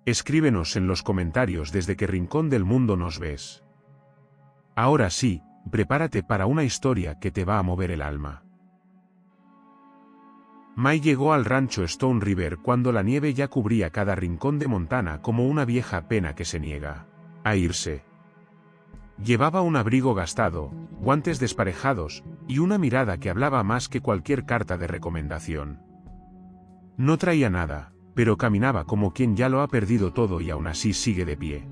Escríbenos en los comentarios desde qué rincón del mundo nos ves. Ahora sí, prepárate para una historia que te va a mover el alma. Mai llegó al rancho Stone River cuando la nieve ya cubría cada rincón de Montana como una vieja pena que se niega a irse. Llevaba un abrigo gastado, guantes desparejados, y una mirada que hablaba más que cualquier carta de recomendación. No traía nada, pero caminaba como quien ya lo ha perdido todo y aún así sigue de pie.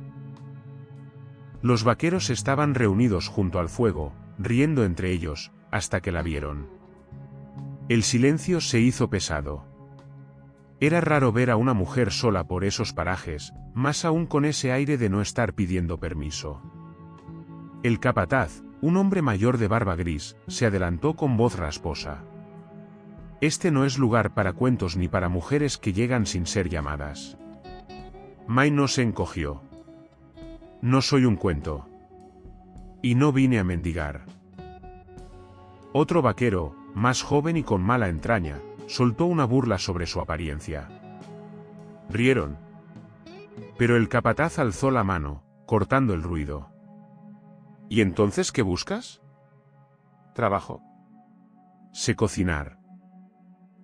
Los vaqueros estaban reunidos junto al fuego, riendo entre ellos, hasta que la vieron. El silencio se hizo pesado. Era raro ver a una mujer sola por esos parajes, más aún con ese aire de no estar pidiendo permiso. El capataz, un hombre mayor de barba gris, se adelantó con voz rasposa. Este no es lugar para cuentos ni para mujeres que llegan sin ser llamadas. Mai no se encogió. No soy un cuento. Y no vine a mendigar. Otro vaquero, más joven y con mala entraña, soltó una burla sobre su apariencia. Rieron. Pero el capataz alzó la mano, cortando el ruido. ¿Y entonces qué buscas? Trabajo. Sé cocinar.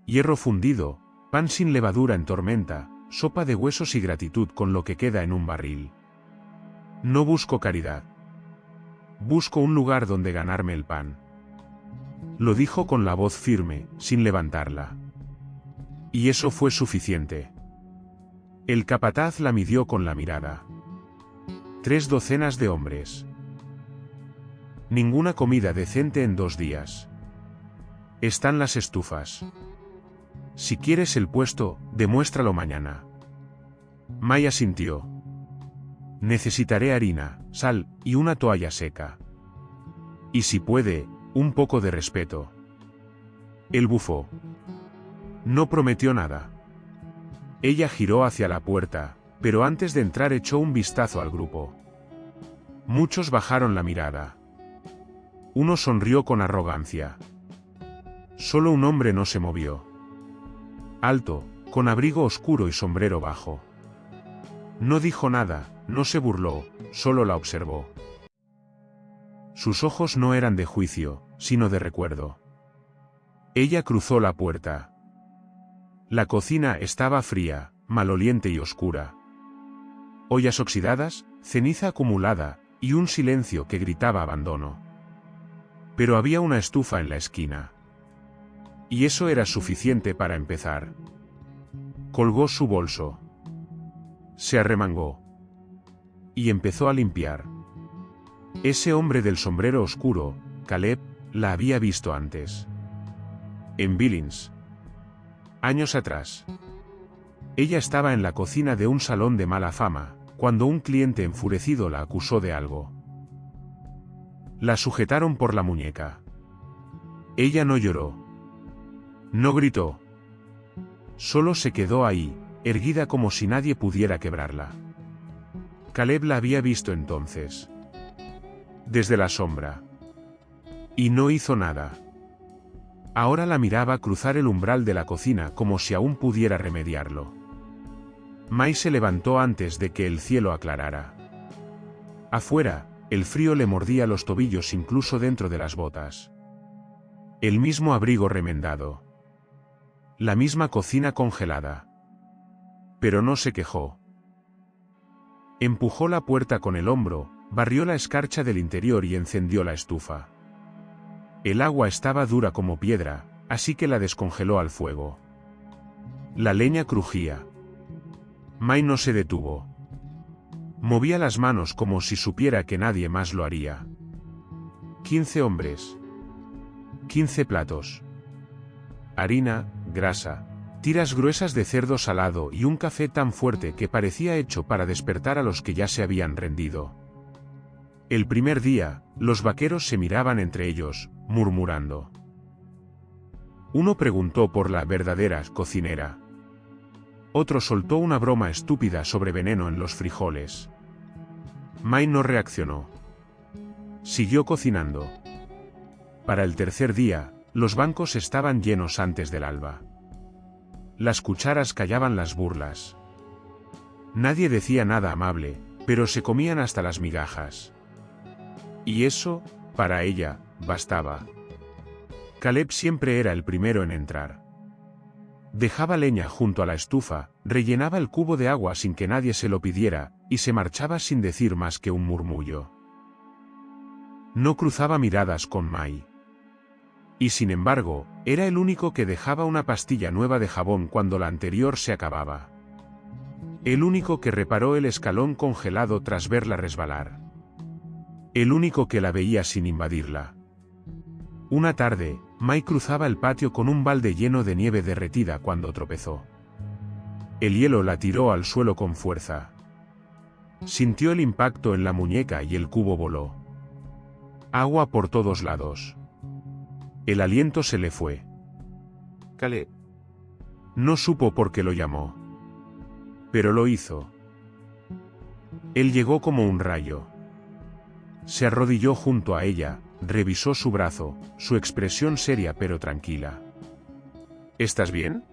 Hierro fundido, pan sin levadura en tormenta, sopa de huesos y gratitud con lo que queda en un barril. No busco caridad. Busco un lugar donde ganarme el pan. Lo dijo con la voz firme, sin levantarla. Y eso fue suficiente. El capataz la midió con la mirada. 3 docenas de hombres. Ninguna comida decente en 2 días. Están las estufas. Si quieres el puesto, demuéstralo mañana. Mai asintió. Necesitaré harina, sal, y una toalla seca. Y si puede, un poco de respeto. Él bufó. No prometió nada. Ella giró hacia la puerta, pero antes de entrar echó un vistazo al grupo. Muchos bajaron la mirada. Uno sonrió con arrogancia. Solo un hombre no se movió. Alto, con abrigo oscuro y sombrero bajo. No dijo nada, no se burló, solo la observó. Sus ojos no eran de juicio, sino de recuerdo. Ella cruzó la puerta. La cocina estaba fría, maloliente y oscura. Ollas oxidadas, ceniza acumulada, y un silencio que gritaba abandono. Pero había una estufa en la esquina. Y eso era suficiente para empezar. Colgó su bolso. Se arremangó. Y empezó a limpiar. Ese hombre del sombrero oscuro, Caleb, la había visto antes. En Billings. Años atrás. Ella estaba en la cocina de un salón de mala fama, cuando un cliente enfurecido la acusó de algo. La sujetaron por la muñeca. Ella no lloró. No gritó. Solo se quedó ahí, erguida como si nadie pudiera quebrarla. Caleb la había visto entonces. Desde la sombra. Y no hizo nada. Ahora la miraba cruzar el umbral de la cocina como si aún pudiera remediarlo. Mai se levantó antes de que el cielo aclarara. Afuera, el frío le mordía los tobillos incluso dentro de las botas. El mismo abrigo remendado. La misma cocina congelada. Pero no se quejó. Empujó la puerta con el hombro, barrió la escarcha del interior y encendió la estufa. El agua estaba dura como piedra, así que la descongeló al fuego. La leña crujía. Mai no se detuvo. Movía las manos como si supiera que nadie más lo haría. 15 hombres. 15 platos. Harina, grasa, tiras gruesas de cerdo salado y un café tan fuerte que parecía hecho para despertar a los que ya se habían rendido. El primer día, los vaqueros se miraban entre ellos, murmurando. Uno preguntó por la verdadera cocinera. Otro soltó una broma estúpida sobre veneno en los frijoles. Mai no reaccionó. Siguió cocinando. Para el tercer día, los bancos estaban llenos antes del alba. Las cucharas callaban las burlas. Nadie decía nada amable, pero se comían hasta las migajas. Y eso, para ella, bastaba. Caleb siempre era el primero en entrar. Dejaba leña junto a la estufa, rellenaba el cubo de agua sin que nadie se lo pidiera, y se marchaba sin decir más que un murmullo. No cruzaba miradas con Mai. Y sin embargo, era el único que dejaba una pastilla nueva de jabón cuando la anterior se acababa. El único que reparó el escalón congelado tras verla resbalar. El único que la veía sin invadirla. Una tarde, Mai cruzaba el patio con un balde lleno de nieve derretida cuando tropezó. El hielo la tiró al suelo con fuerza. Sintió el impacto en la muñeca y el cubo voló. Agua por todos lados. El aliento se le fue. Caleb. No supo por qué lo llamó. Pero lo hizo. Él llegó como un rayo. Se arrodilló junto a ella, revisó su brazo, su expresión seria pero tranquila. ¿Estás bien?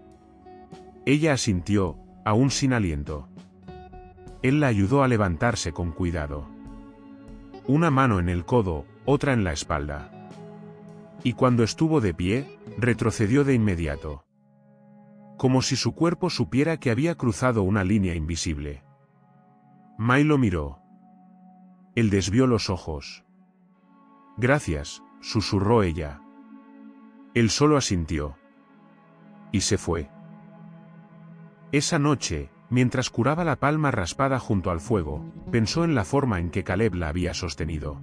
Ella asintió, aún sin aliento. Él la ayudó a levantarse con cuidado. Una mano en el codo, otra en la espalda. Y cuando estuvo de pie, retrocedió de inmediato. Como si su cuerpo supiera que había cruzado una línea invisible. Mai lo miró. Él desvió los ojos. Gracias, susurró ella. Él solo asintió. Y se fue. Esa noche, mientras curaba la palma raspada junto al fuego, pensó en la forma en que Caleb la había sostenido.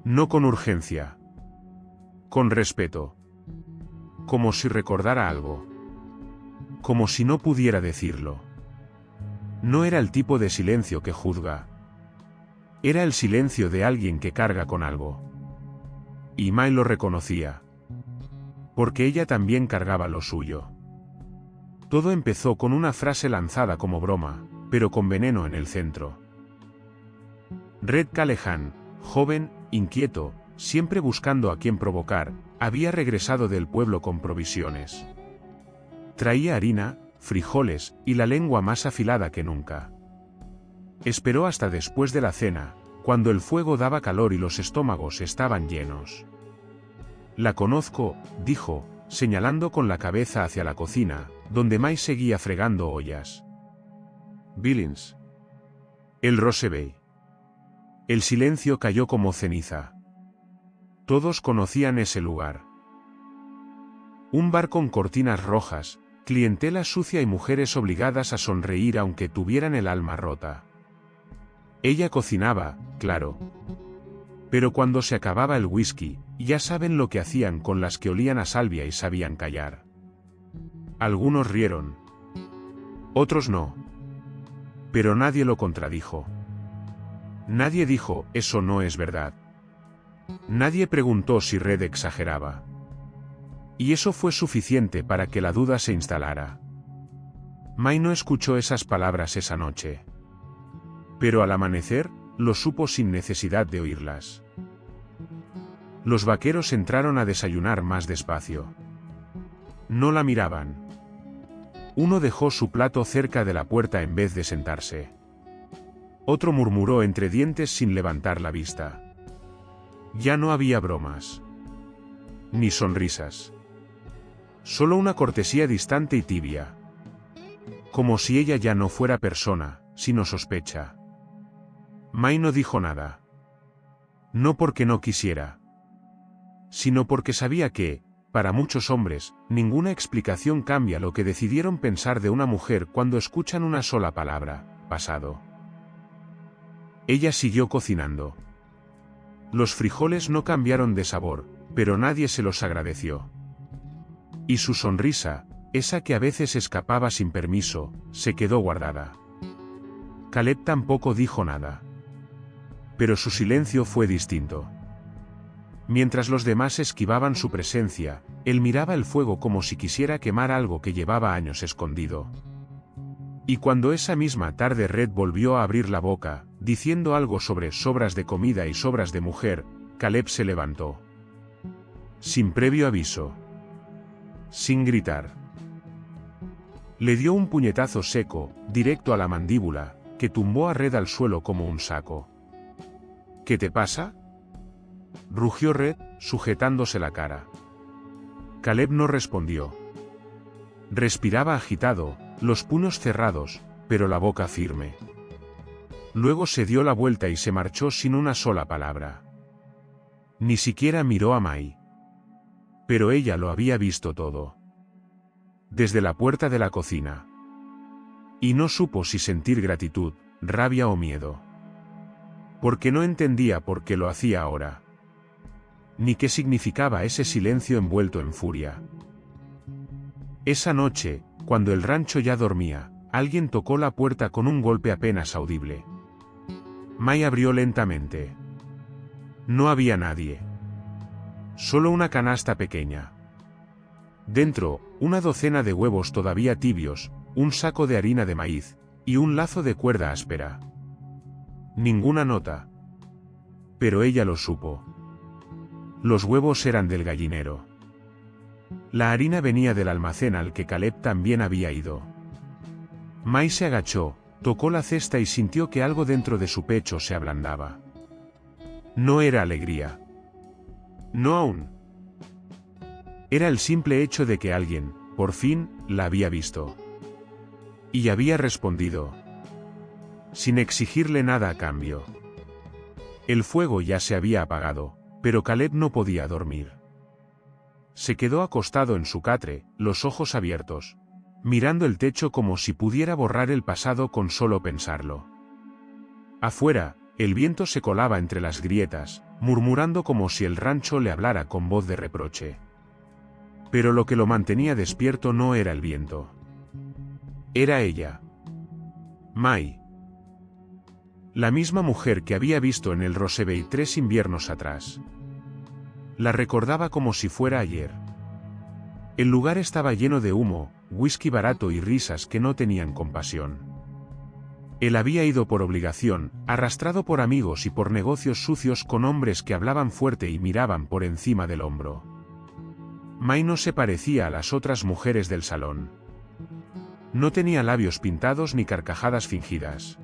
No con urgencia. Con respeto. Como si recordara algo. Como si no pudiera decirlo. No era el tipo de silencio que juzga. Era el silencio de alguien que carga con algo. Y Mai lo reconocía. Porque ella también cargaba lo suyo. Todo empezó con una frase lanzada como broma, pero con veneno en el centro. Red Callahan, joven, inquieto, siempre buscando a quien provocar, había regresado del pueblo con provisiones. Traía harina, frijoles y la lengua más afilada que nunca. Esperó hasta después de la cena, cuando el fuego daba calor y los estómagos estaban llenos. La conozco, dijo, señalando con la cabeza hacia la cocina, donde Mai seguía fregando ollas. Billings. El Rosebey. El silencio cayó como ceniza. Todos conocían ese lugar. Un bar con cortinas rojas, clientela sucia y mujeres obligadas a sonreír aunque tuvieran el alma rota. Ella cocinaba, claro. Pero cuando se acababa el whisky, ya saben lo que hacían con las que olían a salvia y sabían callar. Algunos rieron. Otros no. Pero nadie lo contradijo. Nadie dijo, eso no es verdad. Nadie preguntó si Red exageraba. Y eso fue suficiente para que la duda se instalara. Mai no escuchó esas palabras esa noche. Pero al amanecer, lo supo sin necesidad de oírlas. Los vaqueros entraron a desayunar más despacio. No la miraban. Uno dejó su plato cerca de la puerta en vez de sentarse. Otro murmuró entre dientes sin levantar la vista. Ya no había bromas. Ni sonrisas. Solo una cortesía distante y tibia. Como si ella ya no fuera persona, sino sospecha. Mai no dijo nada. No porque no quisiera. Sino porque sabía que, para muchos hombres, ninguna explicación cambia lo que decidieron pensar de una mujer cuando escuchan una sola palabra, pasado. Ella siguió cocinando. Los frijoles no cambiaron de sabor, pero nadie se los agradeció. Y su sonrisa, esa que a veces escapaba sin permiso, se quedó guardada. Caleb tampoco dijo nada. Pero su silencio fue distinto. Mientras los demás esquivaban su presencia, él miraba el fuego como si quisiera quemar algo que llevaba años escondido. Y cuando esa misma tarde Red volvió a abrir la boca, diciendo algo sobre sobras de comida y sobras de mujer, Caleb se levantó. Sin previo aviso. Sin gritar. Le dio un puñetazo seco, directo a la mandíbula, que tumbó a Red al suelo como un saco. ¿Qué te pasa?, rugió Red, sujetándose la cara. Caleb no respondió. Respiraba agitado, los puños cerrados, pero la boca firme. Luego se dio la vuelta y se marchó sin una sola palabra. Ni siquiera miró a Mai. Pero ella lo había visto todo. Desde la puerta de la cocina. Y no supo si sentir gratitud, rabia o miedo. Porque no entendía por qué lo hacía ahora. Ni qué significaba ese silencio envuelto en furia. Esa noche, cuando el rancho ya dormía, alguien tocó la puerta con un golpe apenas audible. Mai abrió lentamente. No había nadie. Solo una canasta pequeña. Dentro, una docena de huevos todavía tibios, un saco de harina de maíz, y un lazo de cuerda áspera. Ninguna nota. Pero ella lo supo. Los huevos eran del gallinero. La harina venía del almacén al que Caleb también había ido. Mai se agachó, tocó la cesta y sintió que algo dentro de su pecho se ablandaba. No era alegría. No aún. Era el simple hecho de que alguien, por fin, la había visto. Y había respondido. Sin exigirle nada a cambio. El fuego ya se había apagado, pero Caleb no podía dormir. Se quedó acostado en su catre, los ojos abiertos, mirando el techo como si pudiera borrar el pasado con solo pensarlo. Afuera, el viento se colaba entre las grietas, murmurando como si el rancho le hablara con voz de reproche. Pero lo que lo mantenía despierto no era el viento. Era ella. Mai. La misma mujer que había visto en el Rosebey 3 inviernos atrás. La recordaba como si fuera ayer. El lugar estaba lleno de humo, whisky barato y risas que no tenían compasión. Él había ido por obligación, arrastrado por amigos y por negocios sucios con hombres que hablaban fuerte y miraban por encima del hombro. Mai no se parecía a las otras mujeres del salón. No tenía labios pintados ni carcajadas fingidas.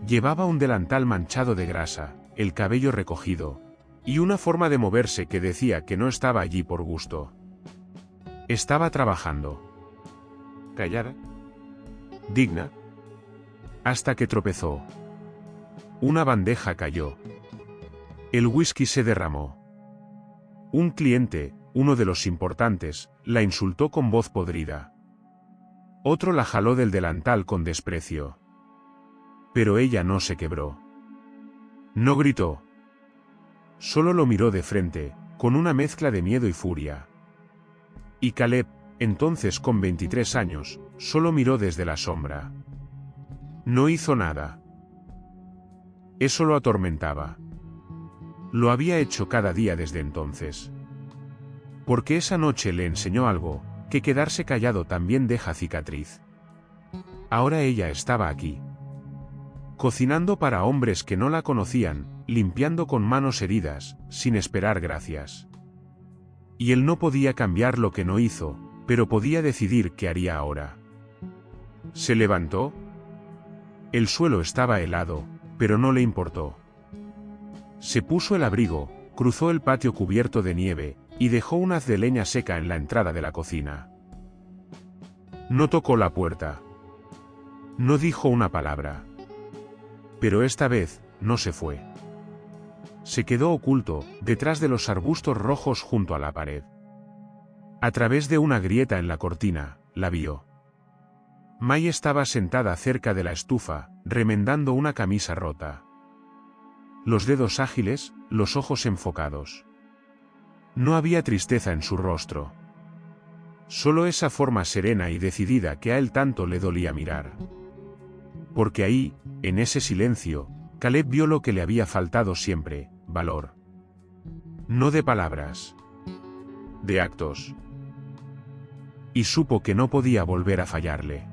Llevaba un delantal manchado de grasa, el cabello recogido, y una forma de moverse que decía que no estaba allí por gusto. Estaba trabajando. Callada. Digna. Hasta que tropezó. Una bandeja cayó. El whisky se derramó. Un cliente, uno de los importantes, la insultó con voz podrida. Otro la jaló del delantal con desprecio. Pero ella no se quebró. No gritó. Solo lo miró de frente, con una mezcla de miedo y furia. Y Caleb, entonces con 23 años, solo miró desde la sombra. No hizo nada. Eso lo atormentaba. Lo había hecho cada día desde entonces. Porque esa noche le enseñó algo, que quedarse callado también deja cicatriz. Ahora ella estaba aquí. Cocinando para hombres que no la conocían, limpiando con manos heridas, sin esperar gracias. Y él no podía cambiar lo que no hizo, pero podía decidir qué haría ahora. Se levantó. El suelo estaba helado, pero no le importó. Se puso el abrigo, cruzó el patio cubierto de nieve, y dejó un haz de leña seca en la entrada de la cocina. No tocó la puerta. No dijo una palabra. Pero esta vez, no se fue. Se quedó oculto, detrás de los arbustos rojos junto a la pared. A través de una grieta en la cortina, la vio. Mai estaba sentada cerca de la estufa, remendando una camisa rota. Los dedos ágiles, los ojos enfocados. No había tristeza en su rostro. Solo esa forma serena y decidida que a él tanto le dolía mirar. Porque ahí, en ese silencio, Caleb vio lo que le había faltado siempre, valor. No de palabras. De actos. Y supo que no podía volver a fallarle.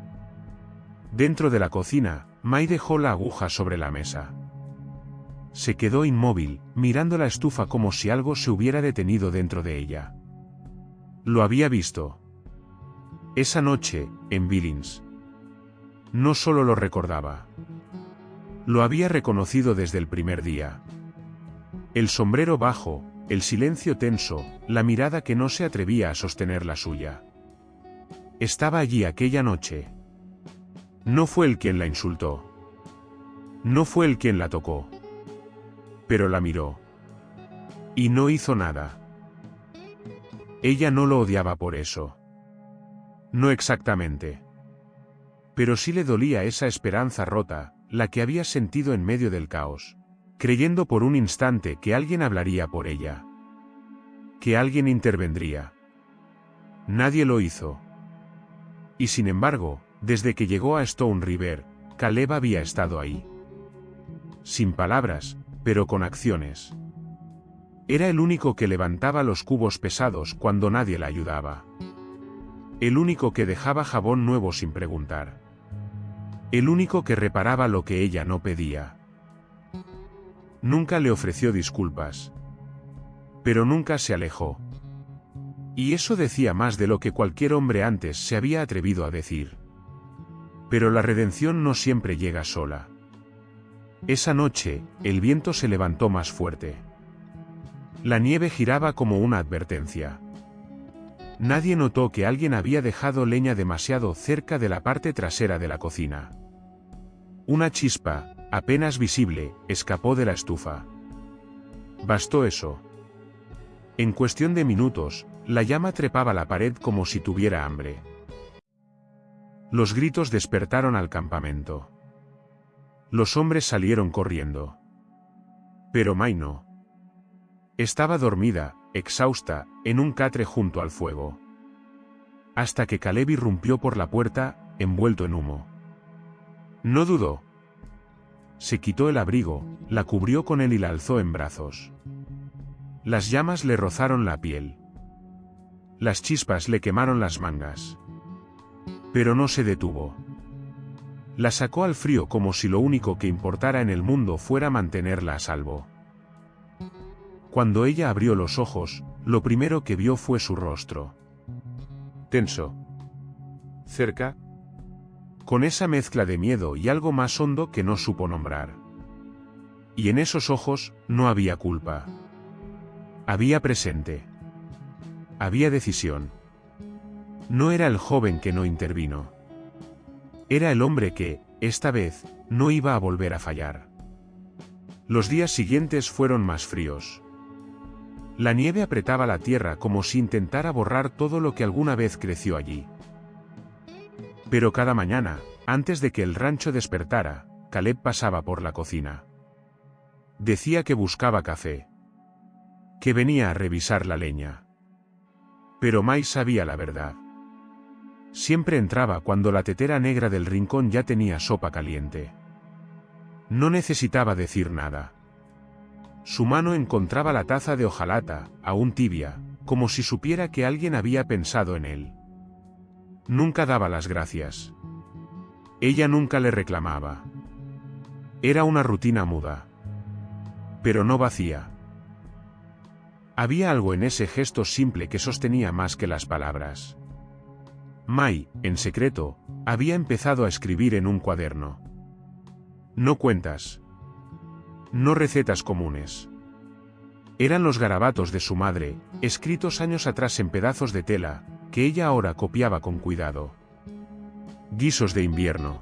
Dentro de la cocina, Mai dejó la aguja sobre la mesa. Se quedó inmóvil, mirando la estufa como si algo se hubiera detenido dentro de ella. Lo había visto. Esa noche, en Billings. No solo lo recordaba. Lo había reconocido desde el primer día. El sombrero bajo, el silencio tenso, la mirada que no se atrevía a sostener la suya. Estaba allí aquella noche. No fue él quien la insultó. No fue él quien la tocó. Pero la miró. Y no hizo nada. Ella no lo odiaba por eso. No exactamente. Pero sí le dolía esa esperanza rota, la que había sentido en medio del caos, creyendo por un instante que alguien hablaría por ella. Que alguien intervendría. Nadie lo hizo. Y sin embargo, desde que llegó a Stone River, Caleb había estado ahí. Sin palabras, pero con acciones. Era el único que levantaba los cubos pesados cuando nadie la ayudaba. El único que dejaba jabón nuevo sin preguntar. El único que reparaba lo que ella no pedía. Nunca le ofreció disculpas. Pero nunca se alejó. Y eso decía más de lo que cualquier hombre antes se había atrevido a decir. Pero la redención no siempre llega sola. Esa noche, el viento se levantó más fuerte. La nieve giraba como una advertencia. Nadie notó que alguien había dejado leña demasiado cerca de la parte trasera de la cocina. Una chispa, apenas visible, escapó de la estufa. Bastó eso. En cuestión de minutos, la llama trepaba la pared como si tuviera hambre. Los gritos despertaron al campamento. Los hombres salieron corriendo. Pero May no. Estaba dormida, exhausta, en un catre junto al fuego. Hasta que Caleb irrumpió por la puerta, envuelto en humo. No dudó. Se quitó el abrigo, la cubrió con él y la alzó en brazos. Las llamas le rozaron la piel. Las chispas le quemaron las mangas. Pero no se detuvo. La sacó al frío como si lo único que importara en el mundo fuera mantenerla a salvo. Cuando ella abrió los ojos, lo primero que vio fue su rostro. Tenso. Cerca. Con esa mezcla de miedo y algo más hondo que no supo nombrar. Y en esos ojos, no había culpa. Había presente. Había decisión. No era el joven que no intervino. Era el hombre que, esta vez, no iba a volver a fallar. Los días siguientes fueron más fríos. La nieve apretaba la tierra como si intentara borrar todo lo que alguna vez creció allí. Pero cada mañana, antes de que el rancho despertara, Caleb pasaba por la cocina. Decía que buscaba café. Que venía a revisar la leña. Pero May sabía la verdad. Siempre entraba cuando la tetera negra del rincón ya tenía sopa caliente. No necesitaba decir nada. Su mano encontraba la taza de hojalata, aún tibia, como si supiera que alguien había pensado en él. Nunca daba las gracias. Ella nunca le reclamaba. Era una rutina muda. Pero no vacía. Había algo en ese gesto simple que sostenía más que las palabras. May, en secreto, había empezado a escribir en un cuaderno. No cuentas. No recetas comunes. Eran los garabatos de su madre, escritos años atrás en pedazos de tela, que ella ahora copiaba con cuidado. Guisos de invierno.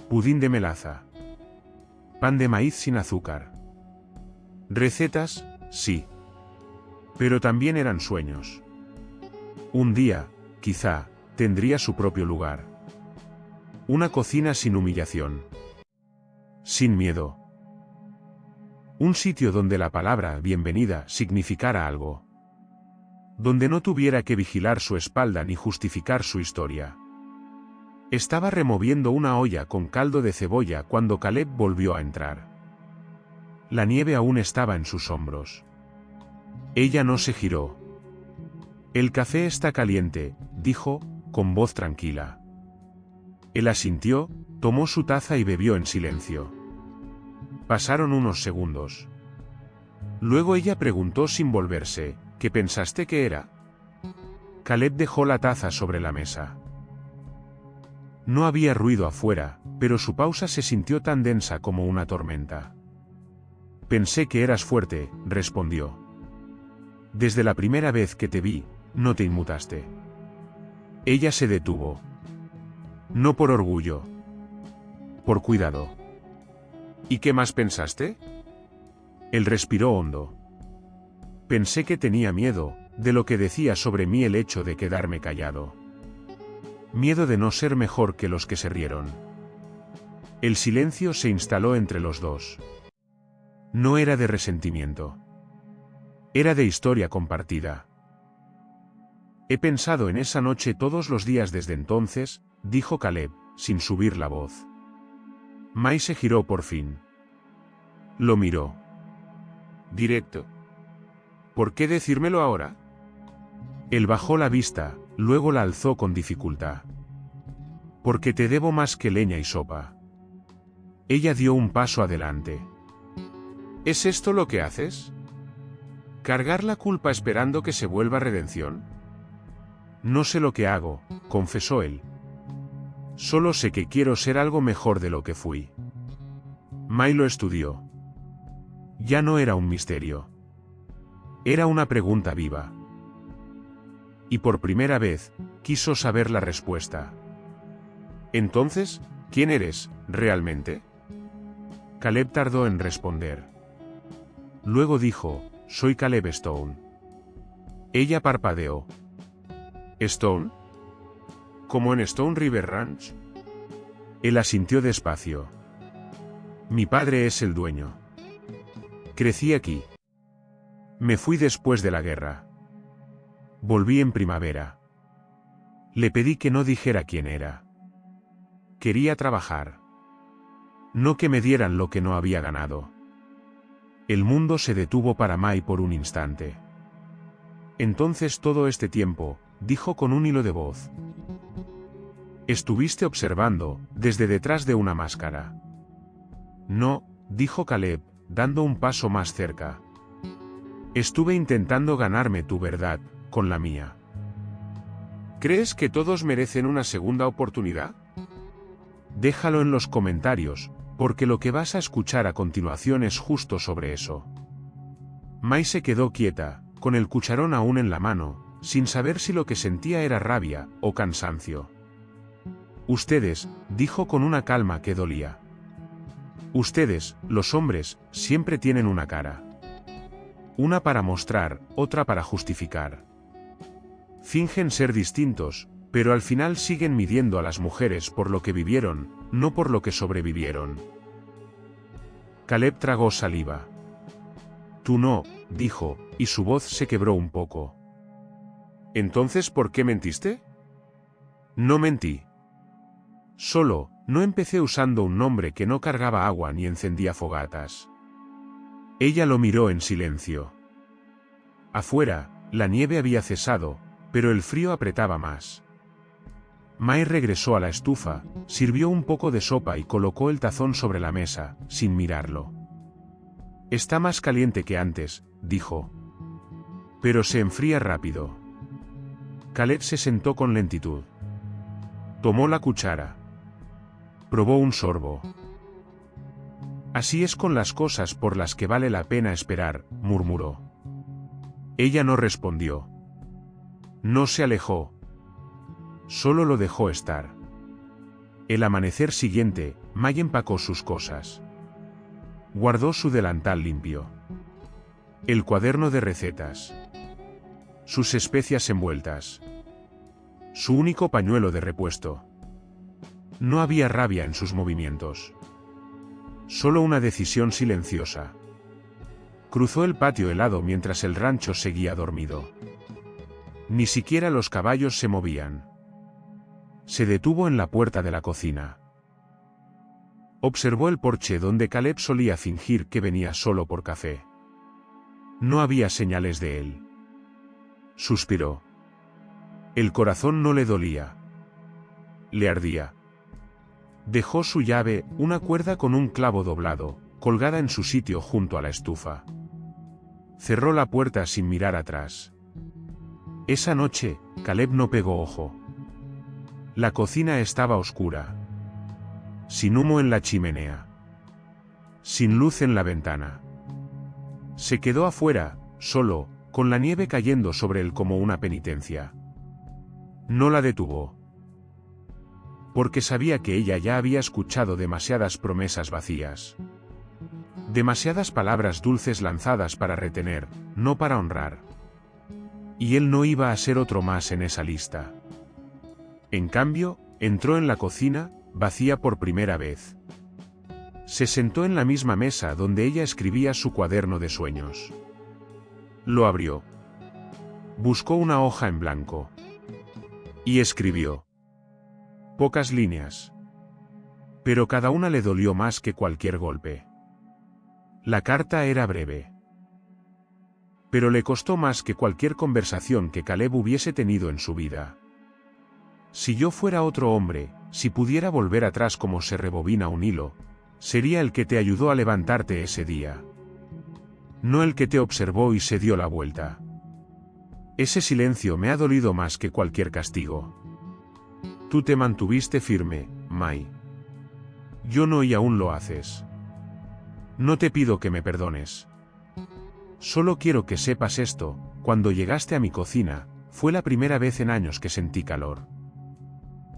Pudín de melaza. Pan de maíz sin azúcar. Recetas, sí. Pero también eran sueños. Un día, quizá, tendría su propio lugar. Una cocina sin humillación. Sin miedo. Un sitio donde la palabra bienvenida significara algo. Donde no tuviera que vigilar su espalda ni justificar su historia. Estaba removiendo una olla con caldo de cebolla cuando Caleb volvió a entrar. La nieve aún estaba en sus hombros. Ella no se giró. El café está caliente, dijo, con voz tranquila. Él asintió, tomó su taza y bebió en silencio. Pasaron unos segundos. Luego ella preguntó sin volverse, ¿qué pensaste que era? Caleb dejó la taza sobre la mesa. No había ruido afuera, pero su pausa se sintió tan densa como una tormenta. Pensé que eras fuerte, respondió. Desde la primera vez que te vi, no te inmutaste. Ella se detuvo. No por orgullo. Por cuidado. ¿Y qué más pensaste? Él respiró hondo. Pensé que tenía miedo, de lo que decía sobre mí el hecho de quedarme callado. Miedo de no ser mejor que los que se rieron. El silencio se instaló entre los dos. No era de resentimiento. Era de historia compartida. He pensado en esa noche todos los días desde entonces, dijo Caleb, sin subir la voz. Mai se giró por fin. Lo miró. Directo. ¿Por qué decírmelo ahora? Él bajó la vista, luego la alzó con dificultad. Porque te debo más que leña y sopa. Ella dio un paso adelante. ¿Es esto lo que haces? ¿Cargar la culpa esperando que se vuelva redención? No sé lo que hago, confesó él. Solo sé que quiero ser algo mejor de lo que fui. Mai lo estudió. Ya no era un misterio. Era una pregunta viva. Y por primera vez, quiso saber la respuesta. Entonces, ¿quién eres, realmente? Caleb tardó en responder. Luego dijo, soy Caleb Stone. Ella parpadeó. ¿Stone? ¿Como en Stone River Ranch? Él asintió despacio. Mi padre es el dueño. Crecí aquí. Me fui después de la guerra. Volví en primavera. Le pedí que no dijera quién era. Quería trabajar. No que me dieran lo que no había ganado. El mundo se detuvo para Mai por un instante. Entonces todo este tiempo, dijo con un hilo de voz. Estuviste observando, desde detrás de una máscara. No, dijo Caleb, dando un paso más cerca. Estuve intentando ganarme tu verdad, con la mía. ¿Crees que todos merecen una segunda oportunidad? Déjalo en los comentarios, porque lo que vas a escuchar a continuación es justo sobre eso. Mai se quedó quieta, con el cucharón aún en la mano, sin saber si lo que sentía era rabia o cansancio. Ustedes, dijo con una calma que dolía. Ustedes, los hombres, siempre tienen una cara. Una para mostrar, otra para justificar. Fingen ser distintos, pero al final siguen midiendo a las mujeres por lo que vivieron, no por lo que sobrevivieron. Caleb tragó saliva. Tú no, dijo, y su voz se quebró un poco. ¿Entonces por qué mentiste? No mentí. Solo, no empecé usando un nombre que no cargaba agua ni encendía fogatas. Ella lo miró en silencio. Afuera, la nieve había cesado, pero el frío apretaba más. Mai regresó a la estufa, sirvió un poco de sopa y colocó el tazón sobre la mesa, sin mirarlo. Está más caliente que antes, dijo. Pero se enfría rápido. Caleb se sentó con lentitud. Tomó la cuchara. Probó un sorbo. Así es con las cosas por las que vale la pena esperar, murmuró. Ella no respondió. No se alejó. Solo lo dejó estar. El amanecer siguiente, Mai empacó sus cosas. Guardó su delantal limpio. El cuaderno de recetas. Sus especias envueltas. Su único pañuelo de repuesto. No había rabia en sus movimientos. Solo una decisión silenciosa. Cruzó el patio helado mientras el rancho seguía dormido. Ni siquiera los caballos se movían. Se detuvo en la puerta de la cocina. Observó el porche donde Caleb solía fingir que venía solo por café. No había señales de él. Suspiró. El corazón no le dolía. Le ardía. Dejó su llave, una cuerda con un clavo doblado, colgada en su sitio junto a la estufa. Cerró la puerta sin mirar atrás. Esa noche, Caleb no pegó ojo. La cocina estaba oscura. Sin humo en la chimenea. Sin luz en la ventana. Se quedó afuera, solo, con la nieve cayendo sobre él como una penitencia. No la detuvo. Porque sabía que ella ya había escuchado demasiadas promesas vacías. Demasiadas palabras dulces lanzadas para retener, no para honrar. Y él no iba a ser otro más en esa lista. En cambio, entró en la cocina, vacía por primera vez. Se sentó en la misma mesa donde ella escribía su cuaderno de sueños. Lo abrió. Buscó una hoja en blanco. Y escribió. Pocas líneas. Pero cada una le dolió más que cualquier golpe. La carta era breve. Pero le costó más que cualquier conversación que Caleb hubiese tenido en su vida. Si yo fuera otro hombre, si pudiera volver atrás como se rebobina un hilo, sería el que te ayudó a levantarte ese día. No el que te observó y se dio la vuelta. Ese silencio me ha dolido más que cualquier castigo. Tú te mantuviste firme, Mai. Yo no y aún lo haces. No te pido que me perdones. Solo quiero que sepas esto, cuando llegaste a mi cocina, fue la primera vez en años que sentí calor.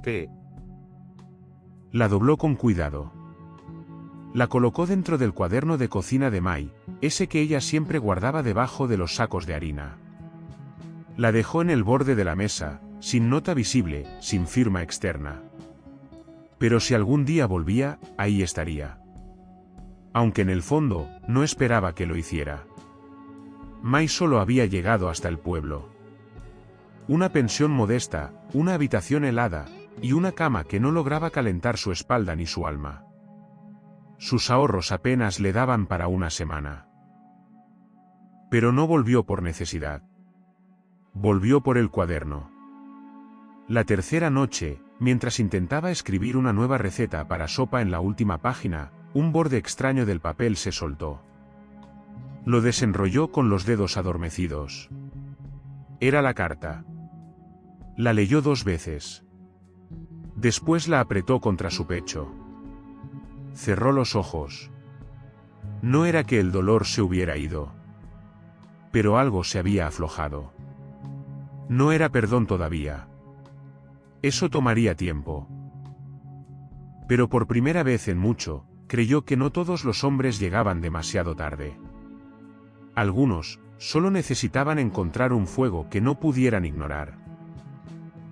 ¿Qué? La dobló con cuidado. La colocó dentro del cuaderno de cocina de Mai, ese que ella siempre guardaba debajo de los sacos de harina. La dejó en el borde de la mesa, sin nota visible, sin firma externa. Pero si algún día volvía, ahí estaría. Aunque en el fondo, no esperaba que lo hiciera. Mai solo había llegado hasta el pueblo. Una pensión modesta, una habitación helada, y una cama que no lograba calentar su espalda ni su alma. Sus ahorros apenas le daban para una semana. Pero no volvió por necesidad. Volvió por el cuaderno. La tercera noche, mientras intentaba escribir una nueva receta para sopa en la última página, un borde extraño del papel se soltó. Lo desenrolló con los dedos adormecidos. Era la carta. La leyó 2 veces. Después la apretó contra su pecho. Cerró los ojos. No era que el dolor se hubiera ido. Pero algo se había aflojado. No era perdón todavía. Eso tomaría tiempo. Pero por primera vez en mucho, creyó que no todos los hombres llegaban demasiado tarde. Algunos, solo necesitaban encontrar un fuego que no pudieran ignorar.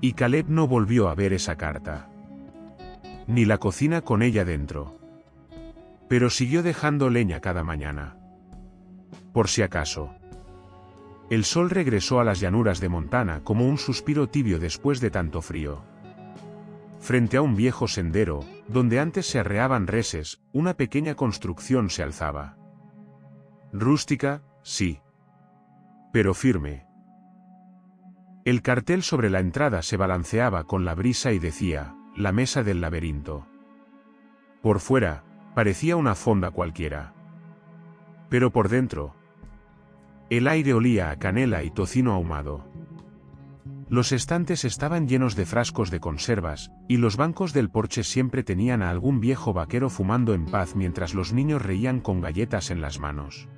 Y Caleb no volvió a ver esa carta. Ni la cocina con ella dentro. Pero siguió dejando leña cada mañana. Por si acaso. El sol regresó a las llanuras de Montana como un suspiro tibio después de tanto frío. Frente a un viejo sendero, donde antes se arreaban reses, una pequeña construcción se alzaba. Rústica, sí. Pero firme. El cartel sobre la entrada se balanceaba con la brisa y decía, la mesa del laberinto. Por fuera, parecía una fonda cualquiera. Pero por dentro, el aire olía a canela y tocino ahumado. Los estantes estaban llenos de frascos de conservas, y los bancos del porche siempre tenían a algún viejo vaquero fumando en paz mientras los niños reían con galletas en las manos.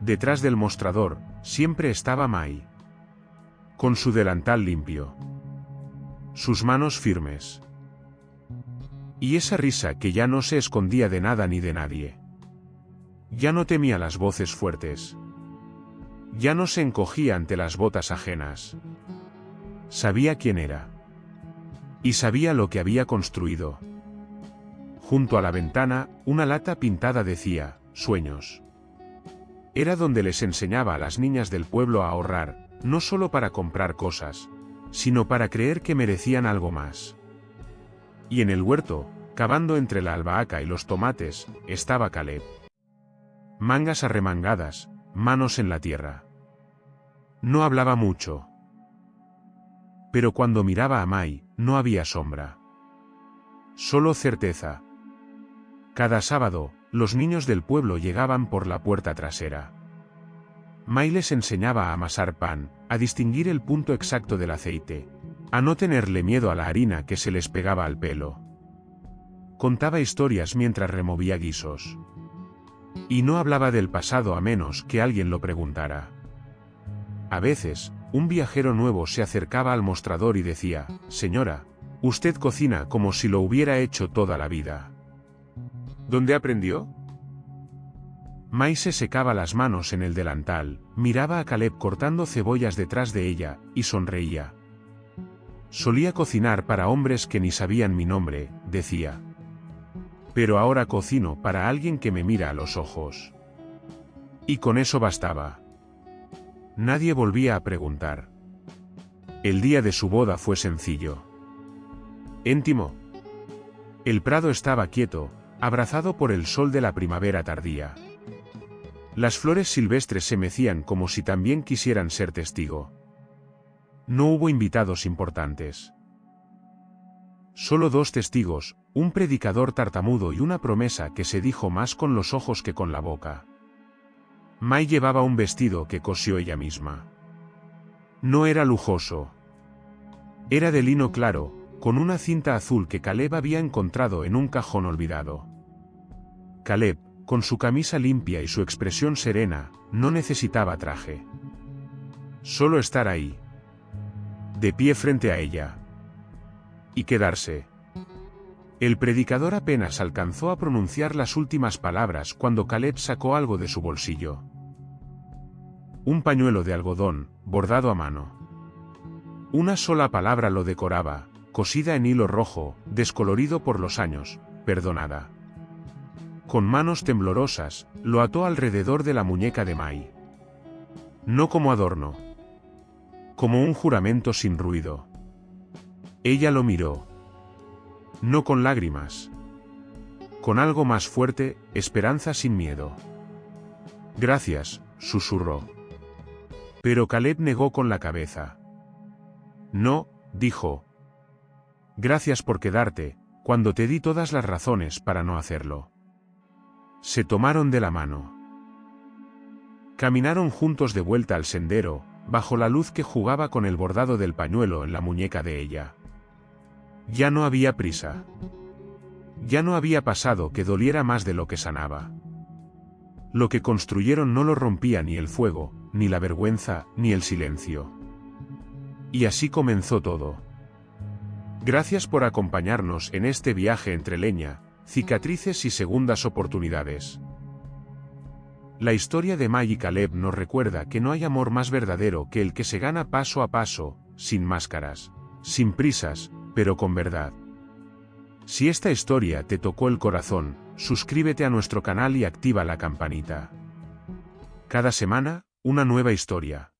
Detrás del mostrador, siempre estaba Mai. Con su delantal limpio. Sus manos firmes. Y esa risa que ya no se escondía de nada ni de nadie. Ya no temía las voces fuertes. Ya no se encogía ante las botas ajenas. Sabía quién era. Y sabía lo que había construido. Junto a la ventana, una lata pintada decía, sueños. Era donde les enseñaba a las niñas del pueblo a ahorrar, no solo para comprar cosas, sino para creer que merecían algo más. Y en el huerto, cavando entre la albahaca y los tomates, estaba Caleb. Mangas arremangadas, manos en la tierra. No hablaba mucho. Pero cuando miraba a Mai, no había sombra. Solo certeza. Cada sábado, los niños del pueblo llegaban por la puerta trasera. Mai les enseñaba a amasar pan, a distinguir el punto exacto del aceite, a no tenerle miedo a la harina que se les pegaba al pelo. Contaba historias mientras removía guisos. Y no hablaba del pasado a menos que alguien lo preguntara. A veces, un viajero nuevo se acercaba al mostrador y decía: «Señora, usted cocina como si lo hubiera hecho toda la vida». ¿Dónde aprendió? Mai se secaba las manos en el delantal, miraba a Caleb cortando cebollas detrás de ella, y sonreía. «Solía cocinar para hombres que ni sabían mi nombre», decía. «Pero ahora cocino para alguien que me mira a los ojos». Y con eso bastaba. Nadie volvía a preguntar. El día de su boda fue sencillo. Íntimo. El prado estaba quieto, abrazado por el sol de la primavera tardía. Las flores silvestres se mecían como si también quisieran ser testigo. No hubo invitados importantes. Solo 2 testigos, un predicador tartamudo y una promesa que se dijo más con los ojos que con la boca. Mai llevaba un vestido que cosió ella misma. No era lujoso. Era de lino claro, con una cinta azul que Caleb había encontrado en un cajón olvidado. Caleb, con su camisa limpia y su expresión serena, no necesitaba traje. Solo estar ahí. De pie frente a ella. Y quedarse. El predicador apenas alcanzó a pronunciar las últimas palabras cuando Caleb sacó algo de su bolsillo. Un pañuelo de algodón, bordado a mano. Una sola palabra lo decoraba, cosida en hilo rojo, descolorido por los años: perdonada. Con manos temblorosas, lo ató alrededor de la muñeca de Mai. No como adorno. Como un juramento sin ruido. Ella lo miró. No con lágrimas. Con algo más fuerte, esperanza sin miedo. «Gracias», susurró. Pero Caleb negó con la cabeza. «No», dijo. «Gracias por quedarte, cuando te di todas las razones para no hacerlo». Se tomaron de la mano. Caminaron juntos de vuelta al sendero, bajo la luz que jugaba con el bordado del pañuelo en la muñeca de ella. Ya no había prisa. Ya no había pasado que doliera más de lo que sanaba. Lo que construyeron no lo rompía ni el fuego, ni la vergüenza, ni el silencio. Y así comenzó todo. Gracias por acompañarnos en este viaje entre leña, cicatrices y segundas oportunidades. La historia de Mai y Caleb nos recuerda que no hay amor más verdadero que el que se gana paso a paso, sin máscaras, sin prisas, pero con verdad. Si esta historia te tocó el corazón, suscríbete a nuestro canal y activa la campanita. Cada semana, una nueva historia.